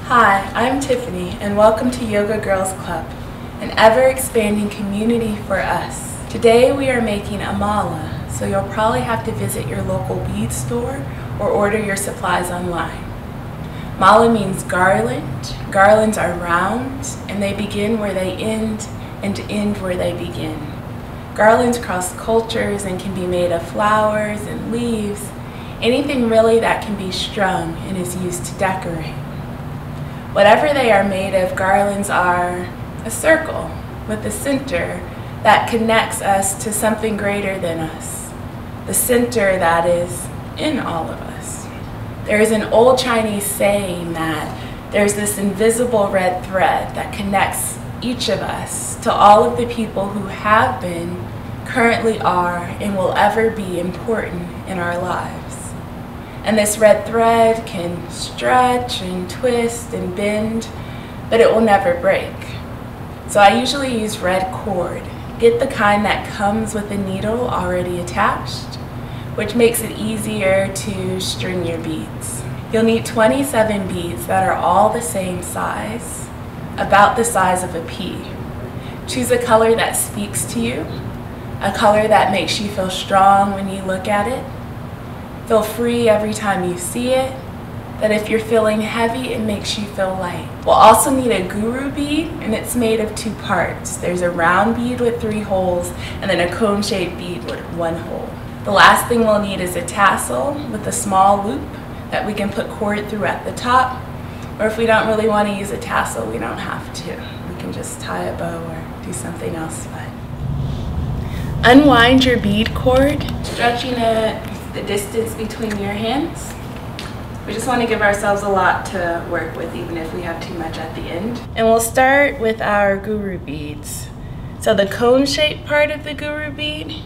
Hi, I'm Tiffany, and welcome to Yoga Girls Club, an ever-expanding community for us. Today we are making a mala, so you'll probably have to visit your local bead store or order your supplies online. Mala means garland. Garlands are round, and they begin where they end and end where they begin. Garlands cross cultures and can be made of flowers and leaves, anything really that can be strung and is used to decorate. Whatever they are made of, garlands are a circle with a center that connects us to something greater than us, the center that is in all of us. There is an old Chinese saying that there's this invisible red thread that connects each of us to all of the people who have been, currently are, and will ever be important in our lives. And this red thread can stretch and twist and bend, but it will never break. So I usually use red cord. Get the kind that comes with a needle already attached, which makes it easier to string your beads. You'll need 27 beads that are all the same size, about the size of a pea. Choose a color that speaks to you, a color that makes you feel strong when you look at it. Feel free every time you see it, that if you're feeling heavy, it makes you feel light. We'll also need a guru bead, and it's made of two parts. There's a round bead with 3 holes, and then a cone-shaped bead with 1 hole. The last thing we'll need is a tassel with a small loop that we can put cord through at the top, or if we don't really want to use a tassel, we don't have to. We can just tie a bow or do something else fun. Unwind your bead cord, stretching it the distance between your hands. We just want to give ourselves a lot to work with, even if we have too much at the end. And we'll start with our guru beads. So the cone-shaped part of the guru bead,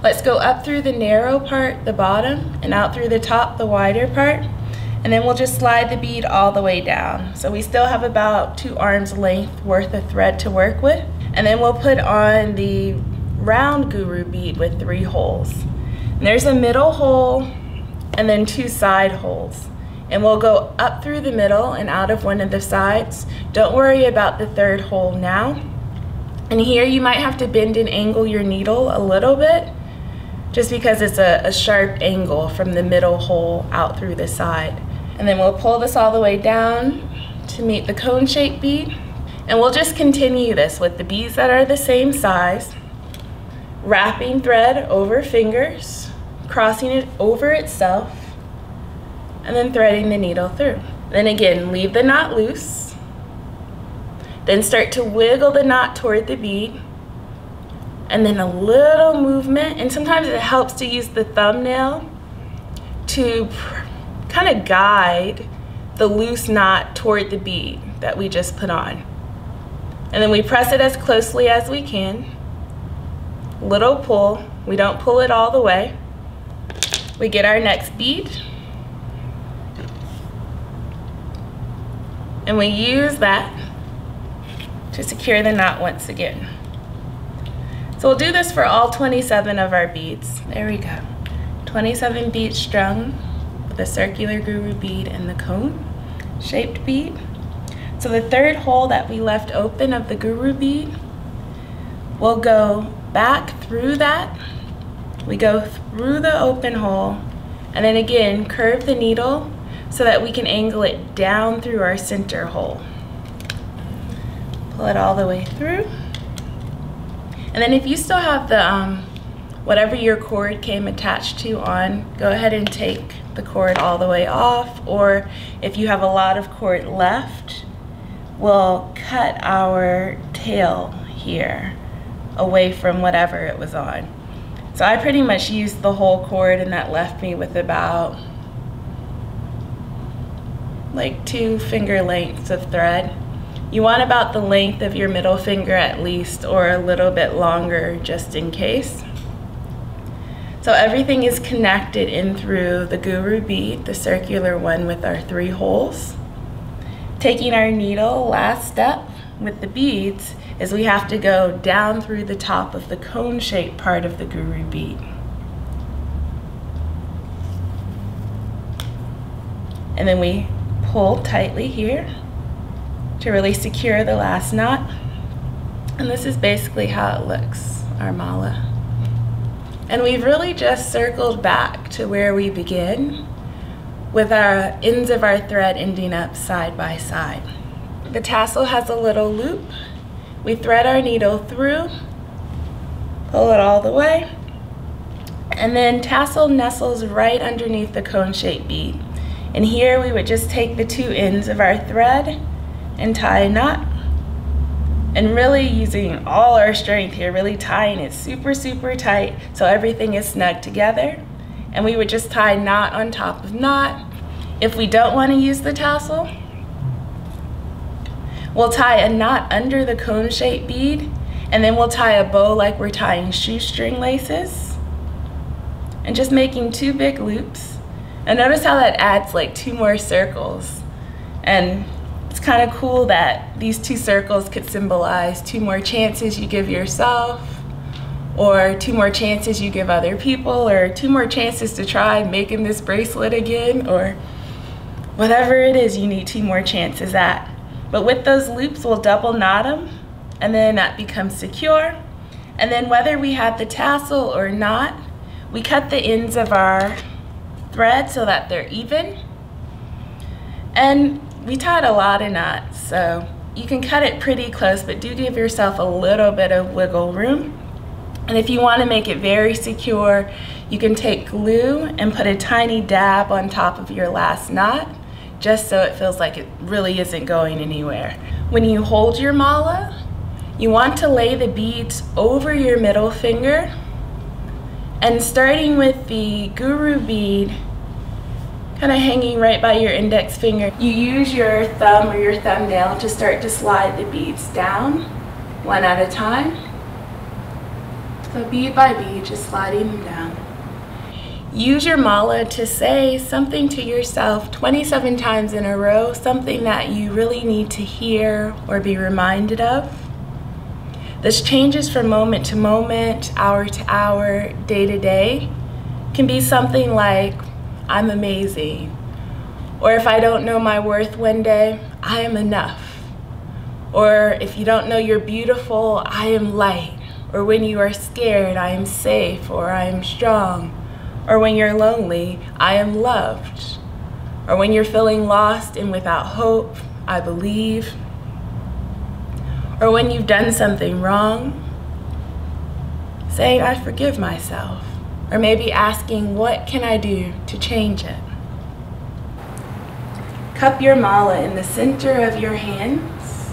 let's go up through the narrow part, the bottom, and out through the top, the wider part. And then we'll just slide the bead all the way down. So we still have about 2 arms length worth of thread to work with. And then we'll put on the round guru bead with 3 holes. And there's a middle hole and then 2 side holes. And we'll go up through the middle and out of one of the sides. Don't worry about the 3rd hole now. And here you might have to bend and angle your needle a little bit, just because it's a sharp angle from the middle hole out through the side. And then we'll pull this all the way down to meet the cone-shaped bead. And we'll just continue this with the beads that are the same size, wrapping thread over fingers, crossing it over itself, and then threading the needle through. Then again, leave the knot loose. Then start to wiggle the knot toward the bead. And then a little movement, and sometimes it helps to use the thumbnail to kind of guide the loose knot toward the bead that we just put on. And then we press it as closely as we can. Little pull, we don't pull it all the way. We get our next bead, and we use that to secure the knot once again. So we'll do this for all 27 of our beads. There we go. 27 beads strung with a circular guru bead and the cone-shaped bead. So the 3rd hole that we left open of the guru bead, we'll go back through that. We go through the open hole, and then again curve the needle so that we can angle it down through our center hole. Pull it all the way through. And then if you still have the whatever your cord came attached to on, go ahead and take the cord all the way off, or if you have a lot of cord left, we'll cut our tail here away from whatever it was on. So I pretty much used the whole cord, and that left me with about like 2 finger lengths of thread. You want about the length of your middle finger at least, or a little bit longer just in case. So everything is connected in through the guru bead, the circular one with our 3 holes. Taking our needle, last step with the beads, is we have to go down through the top of the cone-shaped part of the guru bead. And then we pull tightly here to really secure the last knot. And this is basically how it looks, our mala. And we've really just circled back to where we begin, with our ends of our thread ending up side by side. The tassel has a little loop. We thread our needle through, pull it all the way, and then tassel nestles right underneath the cone-shaped bead. And here we would just take the two ends of our thread and tie a knot. And really using all our strength here, really tying it super, super tight so everything is snug together. And we would just tie knot on top of knot. If we don't want to use the tassel, we'll tie a knot under the cone-shaped bead, and then we'll tie a bow like we're tying shoestring laces, and just making two big loops. And notice how that adds like two more circles. And it's kind of cool that these two circles could symbolize two more chances you give yourself, or two more chances you give other people, or two more chances to try making this bracelet again, or whatever it is you need two more chances at. But with those loops, we'll double knot them, and then that becomes secure. And then whether we have the tassel or not, we cut the ends of our thread so that they're even. And we tied a lot of knots, so you can cut it pretty close, but do give yourself a little bit of wiggle room. And if you want to make it very secure, you can take glue and put a tiny dab on top of your last knot, just so it feels like it really isn't going anywhere. When you hold your mala, you want to lay the beads over your middle finger, and starting with the guru bead kind of hanging right by your index finger, you use your thumb or your thumbnail to start to slide the beads down one at a time. So bead by bead, just sliding them down. Use your mala to say something to yourself 27 times in a row, something that you really need to hear or be reminded of. This changes from moment to moment, hour to hour, day to day. It can be something like, I'm amazing. Or if I don't know my worth one day, I am enough. Or if you don't know you're beautiful, I am light. Or when you are scared, I am safe, or I am strong. Or when you're lonely, I am loved. Or when you're feeling lost and without hope, I believe. Or when you've done something wrong, saying, I forgive myself. Or maybe asking, what can I do to change it? Cup your mala in the center of your hands,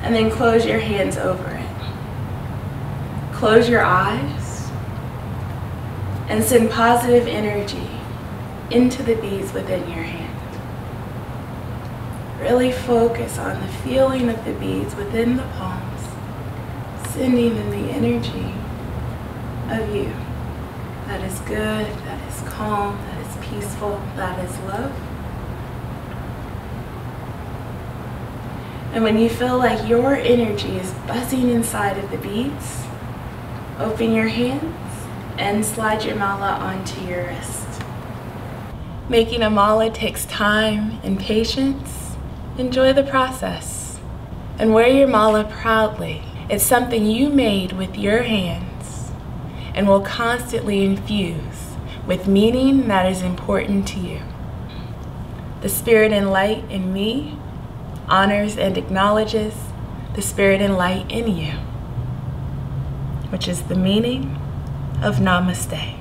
and then close your hands over it. Close your eyes and send positive energy into the beads within your hand. Really focus on the feeling of the beads within the palms, sending in the energy of you. That is good, that is calm, that is peaceful, that is love. And when you feel like your energy is buzzing inside of the beads, open your hands and slide your mala onto your wrist. Making a mala takes time and patience. Enjoy the process and wear your mala proudly. It's something you made with your hands and will constantly infuse with meaning that is important to you. The spirit and light in me honors and acknowledges the spirit and light in you, which is the meaning of Namaste.